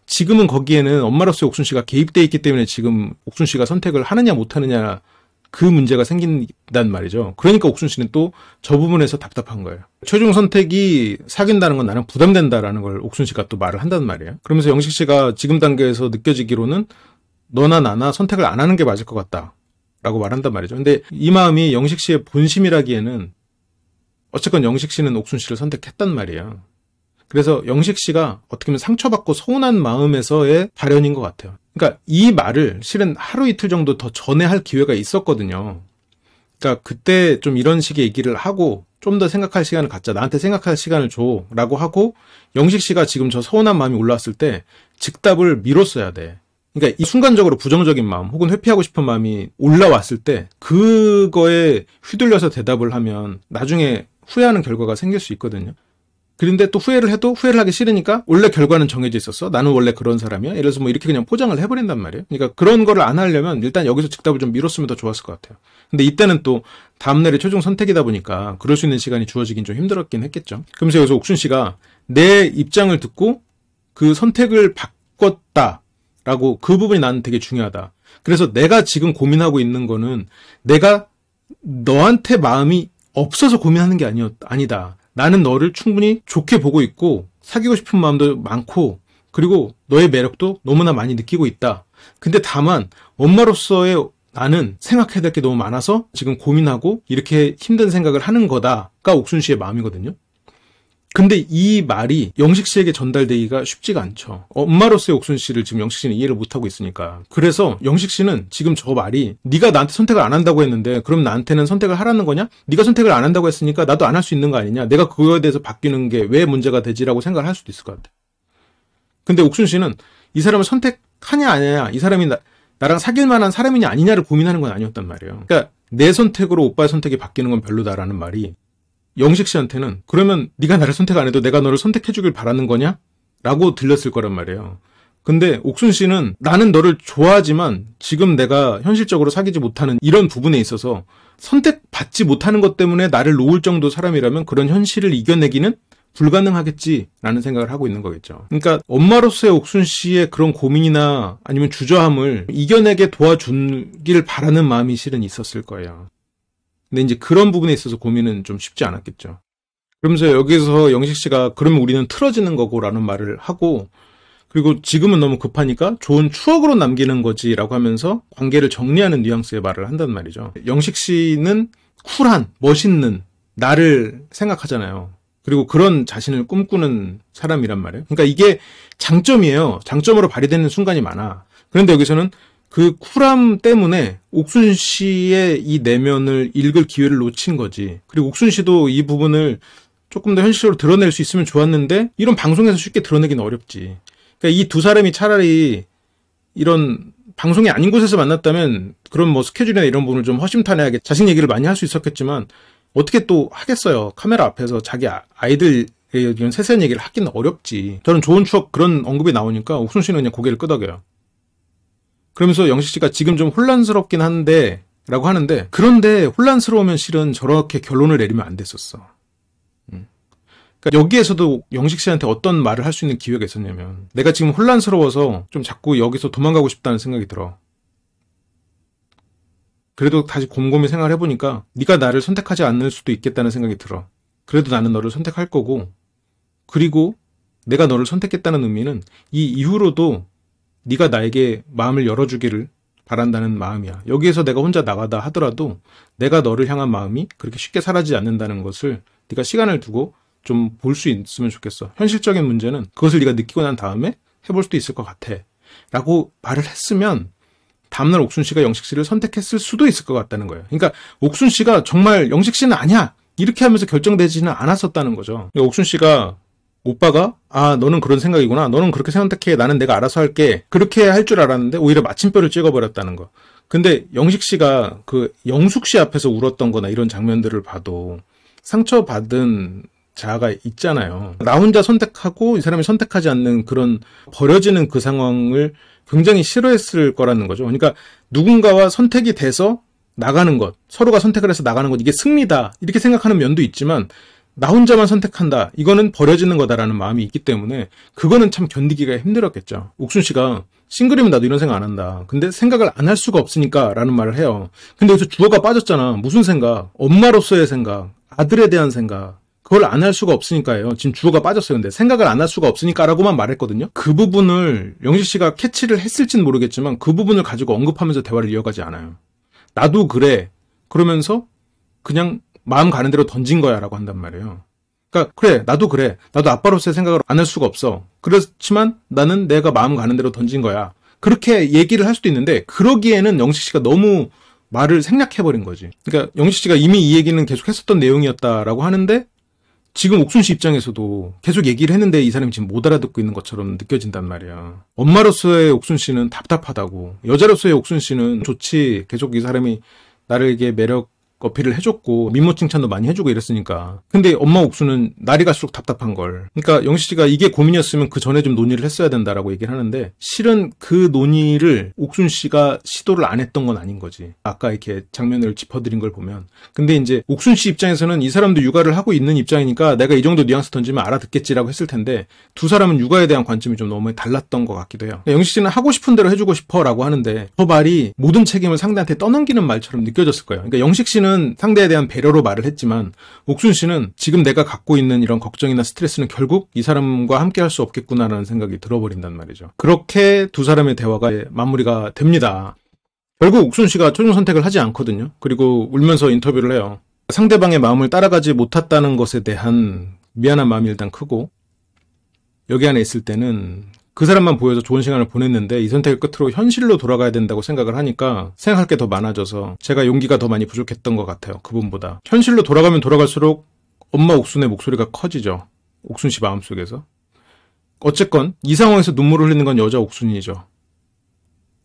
지금은 거기에는 엄마로서의 옥순 씨가 개입돼 있기 때문에 지금 옥순 씨가 선택을 하느냐 못하느냐 그 문제가 생긴단 말이죠. 그러니까 옥순 씨는 또 저 부분에서 답답한 거예요. 최종 선택이 사귄다는 건 나는 부담된다라는 걸 옥순 씨가 또 말을 한단 말이에요. 그러면서 영식 씨가 지금 단계에서 느껴지기로는 너나 나나 선택을 안 하는 게 맞을 것 같다 라고 말한단 말이죠. 근데 이 마음이 영식 씨의 본심이라기에는 어쨌건 영식 씨는 옥순 씨를 선택했단 말이에요. 그래서 영식 씨가 어떻게 보면 상처받고 서운한 마음에서의 발현인 것 같아요. 그러니까 이 말을 실은 하루 이틀 정도 더 전에 할 기회가 있었거든요. 그러니까 그때 좀 이런 식의 얘기를 하고 좀 더 생각할 시간을 갖자. 나한테 생각할 시간을 줘. 라고 하고 영식 씨가 지금 저 서운한 마음이 올라왔을 때 즉답을 미뤘어야 돼. 그러니까 이 순간적으로 부정적인 마음 혹은 회피하고 싶은 마음이 올라왔을 때 그거에 휘둘려서 대답을 하면 나중에 후회하는 결과가 생길 수 있거든요. 그런데 또 후회를 해도 후회를 하기 싫으니까 원래 결과는 정해져 있었어. 나는 원래 그런 사람이야. 예를 들어서 뭐 이렇게 그냥 포장을 해버린단 말이에요. 그러니까 그런 거를 안 하려면 일단 여기서 즉답을 좀 미뤘으면 더 좋았을 것 같아요. 근데 이때는 또 다음날이 최종 선택이다 보니까 그럴 수 있는 시간이 주어지긴 좀 힘들었긴 했겠죠. 그러면서 여기서 옥순 씨가 내 입장을 듣고 그 선택을 바꿨다라고 그 부분이 나는 되게 중요하다. 그래서 내가 지금 고민하고 있는 거는 내가 너한테 마음이 없어서 고민하는 게 아니다. 나는 너를 충분히 좋게 보고 있고 사귀고 싶은 마음도 많고 그리고 너의 매력도 너무나 많이 느끼고 있다. 근데 다만 엄마로서의 나는 생각해야 될 게 너무 많아서 지금 고민하고 이렇게 힘든 생각을 하는 거다가 옥순 씨의 마음이거든요. 근데 이 말이 영식 씨에게 전달되기가 쉽지가 않죠. 엄마로서의 옥순 씨를 지금 영식 씨는 이해를 못하고 있으니까. 그래서 영식 씨는 지금 저 말이 네가 나한테 선택을 안 한다고 했는데 그럼 나한테는 선택을 하라는 거냐? 네가 선택을 안 한다고 했으니까 나도 안 할 수 있는 거 아니냐? 내가 그거에 대해서 바뀌는 게 왜 문제가 되지라고 생각을 할 수도 있을 것 같아. 근데 옥순 씨는 이 사람을 선택하냐 아니냐, 이 사람이 나랑 사귈 만한 사람이냐 아니냐를 고민하는 건 아니었단 말이에요. 그러니까 내 선택으로 오빠의 선택이 바뀌는 건 별로다라는 말이 영식 씨한테는 그러면 네가 나를 선택 안 해도 내가 너를 선택해 주길 바라는 거냐? 라고 들렸을 거란 말이에요. 근데 옥순 씨는 나는 너를 좋아하지만 지금 내가 현실적으로 사귀지 못하는 이런 부분에 있어서 선택받지 못하는 것 때문에 나를 놓을 정도 사람이라면 그런 현실을 이겨내기는 불가능하겠지라는 생각을 하고 있는 거겠죠. 그러니까 엄마로서의 옥순 씨의 그런 고민이나 아니면 주저함을 이겨내게 도와주길 바라는 마음이 실은 있었을 거예요. 근데 이제 그런 부분에 있어서 고민은 좀 쉽지 않았겠죠. 그러면서 여기서 영식 씨가 그러면 우리는 틀어지는 거고라는 말을 하고, 그리고 지금은 너무 급하니까 좋은 추억으로 남기는 거지라고 하면서 관계를 정리하는 뉘앙스의 말을 한단 말이죠. 영식 씨는 쿨한, 멋있는 나를 생각하잖아요. 그리고 그런 자신을 꿈꾸는 사람이란 말이에요. 그러니까 이게 장점이에요. 장점으로 발휘되는 순간이 많아. 그런데 여기서는 그 쿨함 때문에 옥순 씨의 이 내면을 읽을 기회를 놓친 거지. 그리고 옥순 씨도 이 부분을 조금 더 현실적으로 드러낼 수 있으면 좋았는데 이런 방송에서 쉽게 드러내기는 어렵지. 그러니까 이 두 사람이 차라리 이런 방송이 아닌 곳에서 만났다면 그런 뭐 스케줄이나 이런 부분을 좀 허심탄회하게 자식 얘기를 많이 할 수 있었겠지만 어떻게 또 하겠어요. 카메라 앞에서 자기 아이들의 이런 세세한 얘기를 하기는 어렵지. 저는 좋은 추억 그런 언급이 나오니까 옥순 씨는 그냥 고개를 끄덕여요. 그러면서 영식 씨가 지금 좀 혼란스럽긴 한데 라고 하는데, 그런데 혼란스러우면 실은 저렇게 결론을 내리면 안 됐었어. 그러니까 여기에서도 영식 씨한테 어떤 말을 할 수 있는 기회가 있었냐면, 내가 지금 혼란스러워서 좀 자꾸 여기서 도망가고 싶다는 생각이 들어. 그래도 다시 곰곰이 생각을 해보니까 네가 나를 선택하지 않을 수도 있겠다는 생각이 들어. 그래도 나는 너를 선택할 거고, 그리고 내가 너를 선택했다는 의미는 이 이후로도 네가 나에게 마음을 열어주기를 바란다는 마음이야. 여기에서 내가 혼자 나가다 하더라도 내가 너를 향한 마음이 그렇게 쉽게 사라지지 않는다는 것을 네가 시간을 두고 좀 볼 수 있으면 좋겠어. 현실적인 문제는 그것을 네가 느끼고 난 다음에 해볼 수도 있을 것 같아. 라고 말을 했으면 다음날 옥순 씨가 영식 씨를 선택했을 수도 있을 것 같다는 거예요. 그러니까 옥순 씨가 정말 영식 씨는 아니야! 이렇게 하면서 결정되지는 않았었다는 거죠. 옥순 씨가 오빠가 너는 그런 생각이구나. 너는 그렇게 선택해. 나는 내가 알아서 할게. 그렇게 할 줄 알았는데 오히려 마침표를 찍어버렸다는 거. 근데 영식 씨가 그 영숙 씨 앞에서 울었던 거나 이런 장면들을 봐도 상처받은 자아가 있잖아요. 나 혼자 선택하고 이 사람이 선택하지 않는 그런 버려지는 그 상황을 굉장히 싫어했을 거라는 거죠. 그러니까 누군가와 선택이 돼서 나가는 것, 서로가 선택을 해서 나가는 것, 이게 승리다. 이렇게 생각하는 면도 있지만 나 혼자만 선택한다. 이거는 버려지는 거다라는 마음이 있기 때문에 그거는 참 견디기가 힘들었겠죠. 옥순 씨가 싱글이면 나도 이런 생각 안 한다. 근데 생각을 안 할 수가 없으니까 라는 말을 해요. 근데 여기서 주어가 빠졌잖아. 무슨 생각? 엄마로서의 생각, 아들에 대한 생각. 그걸 안 할 수가 없으니까요. 지금 주어가 빠졌어요. 근데 생각을 안 할 수가 없으니까라고만 말했거든요. 그 부분을 영식 씨가 캐치를 했을지는 모르겠지만 그 부분을 가지고 언급하면서 대화를 이어가지 않아요. 나도 그래. 그러면서 그냥 마음 가는 대로 던진 거야 라고 한단 말이에요. 그러니까 그래 나도 그래. 나도 아빠로서의 생각을 안 할 수가 없어. 그렇지만 나는 내가 마음 가는 대로 던진 거야. 그렇게 얘기를 할 수도 있는데 그러기에는 영식 씨가 너무 말을 생략해버린 거지. 그러니까 영식 씨가 이미 이 얘기는 계속 했었던 내용이었다라고 하는데 지금 옥순 씨 입장에서도 계속 얘기를 했는데 이 사람이 지금 못 알아듣고 있는 것처럼 느껴진단 말이야. 엄마로서의 옥순 씨는 답답하다고. 여자로서의 옥순 씨는 좋지. 계속 이 사람이 나에게 매력 어필을 해줬고 미모 칭찬도 많이 해주고 이랬으니까. 근데 엄마 옥수는 날이 갈수록 답답한 걸. 그러니까 영식 씨가 이게 고민이었으면 그 전에 좀 논의를 했어야 된다라고 얘기를 하는데 실은 그 논의를 옥순 씨가 시도를 안 했던 건 아닌 거지. 아까 이렇게 장면을 짚어드린 걸 보면. 근데 이제 옥순 씨 입장에서는 이 사람도 육아를 하고 있는 입장이니까 내가 이 정도 뉘앙스 던지면 알아듣겠지라고 했을 텐데 두 사람은 육아에 대한 관점이 좀 너무 달랐던 것 같기도 해요. 영식 씨는 하고 싶은 대로 해주고 싶어라고 하는데 저 말이 모든 책임을 상대한테 떠넘기는 말처럼 느껴졌을 거예요. 그러니까 영식 씨는 상대에 대한 배려로 말을 했지만 옥순 씨는 지금 내가 갖고 있는 이런 걱정이나 스트레스는 결국 이 사람과 함께 할 수 없겠구나라는 생각이 들어버린단 말이죠. 그렇게 두 사람의 대화가 마무리가 됩니다. 결국 옥순 씨가 최종 선택을 하지 않거든요. 그리고 울면서 인터뷰를 해요. 상대방의 마음을 따라가지 못했다는 것에 대한 미안한 마음이 일단 크고, 여기 안에 있을 때는 그 사람만 보여서 좋은 시간을 보냈는데 이 선택을 끝으로 현실로 돌아가야 된다고 생각을 하니까 생각할 게 더 많아져서 제가 용기가 더 많이 부족했던 것 같아요. 그분보다. 현실로 돌아가면 돌아갈수록 엄마 옥순의 목소리가 커지죠. 옥순 씨 마음속에서. 어쨌건 이 상황에서 눈물을 흘리는 건 여자 옥순이죠.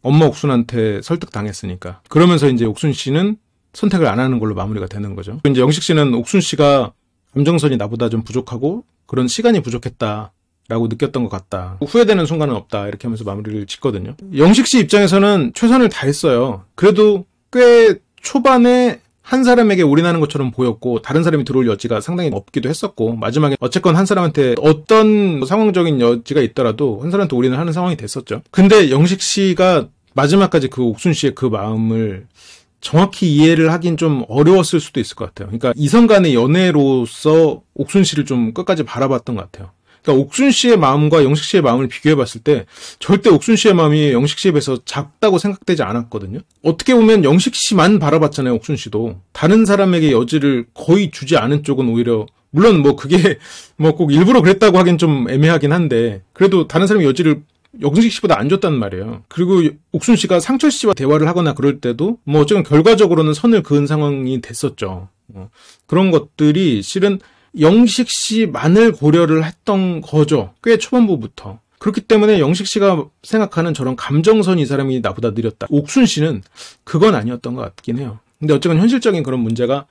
엄마 옥순한테 설득당했으니까. 그러면서 이제 옥순 씨는 선택을 안 하는 걸로 마무리가 되는 거죠. 이제 영식 씨는 옥순 씨가 감정선이 나보다 좀 부족하고 그런 시간이 부족했다 라고 느꼈던 것 같다. 후회되는 순간은 없다. 이렇게 하면서 마무리를 짓거든요. 영식 씨 입장에서는 최선을 다했어요. 그래도 꽤 초반에 한 사람에게 올인하는 것처럼 보였고 다른 사람이 들어올 여지가 상당히 없기도 했었고 마지막에 어쨌건 한 사람한테 어떤 상황적인 여지가 있더라도 한 사람한테 올인을 하는 상황이 됐었죠. 근데 영식 씨가 마지막까지 그 옥순 씨의 그 마음을 정확히 이해를 하긴 좀 어려웠을 수도 있을 것 같아요. 그러니까 이성 간의 연애로서 옥순 씨를 좀 끝까지 바라봤던 것 같아요. 그러니까 옥순 씨의 마음과 영식 씨의 마음을 비교해봤을 때 절대 옥순 씨의 마음이 영식 씨에 비해서 작다고 생각되지 않았거든요. 어떻게 보면 영식 씨만 바라봤잖아요. 옥순 씨도. 다른 사람에게 여지를 거의 주지 않은 쪽은 오히려 물론 뭐 그게 뭐 꼭 일부러 그랬다고 하긴 좀 애매하긴 한데 그래도 다른 사람이 여지를 영식 씨보다 안 줬단 말이에요. 그리고 옥순 씨가 상철 씨와 대화를 하거나 그럴 때도 뭐 어쨌든 결과적으로는 선을 그은 상황이 됐었죠. 그런 것들이 실은 영식 씨만을 고려를 했던 거죠. 꽤 초반부부터. 그렇기 때문에 영식 씨가 생각하는 저런 감정선 이 사람이 나보다 느렸다. 옥순 씨는 그건 아니었던 것 같긴 해요. 근데 어쨌든 현실적인 그런 문제가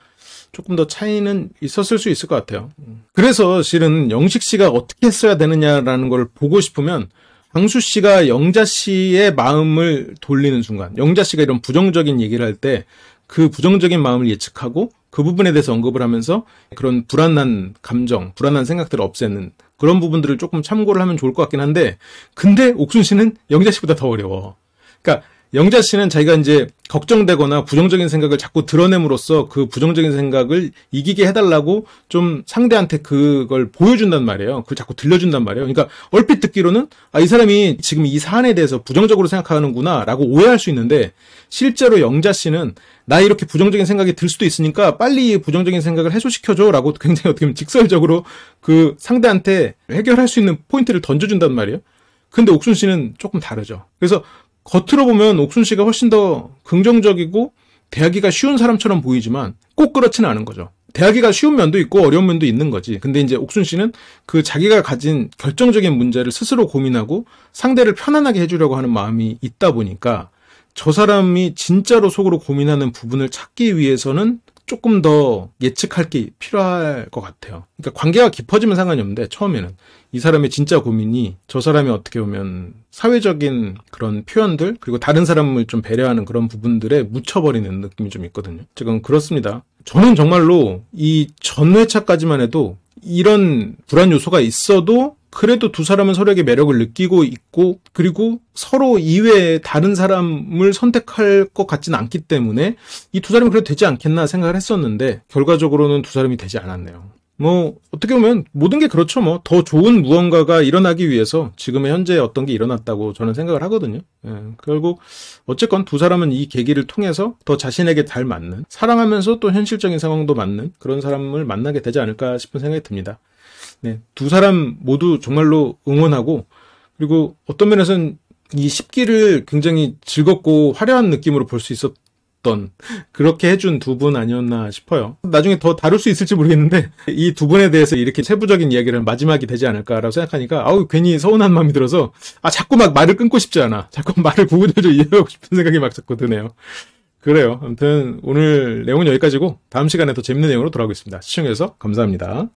조금 더 차이는 있었을 수 있을 것 같아요. 그래서 실은 영식 씨가 어떻게 했어야 되느냐라는 걸 보고 싶으면 강수 씨가 영자 씨의 마음을 돌리는 순간, 영자 씨가 이런 부정적인 얘기를 할 때 그 부정적인 마음을 예측하고 그 부분에 대해서 언급을 하면서 그런 불안한 감정, 불안한 생각들을 없애는 그런 부분들을 조금 참고를 하면 좋을 것 같긴 한데 근데 옥순 씨는 영자 씨보다 더 어려워. 그러니까 영자 씨는 자기가 이제 걱정되거나 부정적인 생각을 자꾸 드러냄으로써 그 부정적인 생각을 이기게 해달라고 좀 상대한테 그걸 보여준단 말이에요. 그걸 자꾸 들려준단 말이에요. 그러니까 얼핏 듣기로는 이 사람이 지금 이 사안에 대해서 부정적으로 생각하는구나 라고 오해할 수 있는데 실제로 영자 씨는 나 이렇게 부정적인 생각이 들 수도 있으니까 빨리 부정적인 생각을 해소시켜줘 라고 굉장히 어떻게 보면 직설적으로 그 상대한테 해결할 수 있는 포인트를 던져준단 말이에요. 근데 옥순 씨는 조금 다르죠. 그래서 겉으로 보면 옥순 씨가 훨씬 더 긍정적이고 대하기가 쉬운 사람처럼 보이지만 꼭 그렇지는 않은 거죠. 대하기가 쉬운 면도 있고 어려운 면도 있는 거지. 근데 이제 옥순 씨는 그 자기가 가진 결정적인 문제를 스스로 고민하고 상대를 편안하게 해주려고 하는 마음이 있다 보니까 저 사람이 진짜로 속으로 고민하는 부분을 찾기 위해서는 조금 더 예측할 게 필요할 것 같아요. 그러니까 관계가 깊어지면 상관이 없는데 처음에는 이 사람의 진짜 고민이 저 사람이 어떻게 보면 사회적인 그런 표현들 그리고 다른 사람을 좀 배려하는 그런 부분들에 묻혀버리는 느낌이 좀 있거든요. 지금 그렇습니다. 저는 정말로 이 전 회차까지만 해도 이런 불안 요소가 있어도 그래도 두 사람은 서로에게 매력을 느끼고 있고 그리고 서로 이외에 다른 사람을 선택할 것 같지는 않기 때문에 이 두 사람이 그래도 되지 않겠나 생각을 했었는데 결과적으로는 두 사람이 되지 않았네요. 뭐 어떻게 보면 모든 게 그렇죠. 뭐 더 좋은 무언가가 일어나기 위해서 지금의 현재 어떤 게 일어났다고 저는 생각을 하거든요. 결국 어쨌건 두 사람은 이 계기를 통해서 더 자신에게 잘 맞는 사랑하면서 또 현실적인 상황도 맞는 그런 사람을 만나게 되지 않을까 싶은 생각이 듭니다. 네, 두 사람 모두 정말로 응원하고 그리고 어떤 면에서는 이 10기를 굉장히 즐겁고 화려한 느낌으로 볼 수 있었던 그렇게 해준 두 분 아니었나 싶어요. 나중에 더 다룰 수 있을지 모르겠는데 이 두 분에 대해서 이렇게 세부적인 이야기를 마지막이 되지 않을까라고 생각하니까 괜히 서운한 마음이 들어서 자꾸 막 말을 끊고 싶지 않아. 자꾸 말을 구분해서 이해하고 싶은 생각이 막 자꾸 드네요. 그래요. 아무튼 오늘 내용은 여기까지고 다음 시간에 더 재밌는 내용으로 돌아오겠습니다. 시청해주셔서 감사합니다.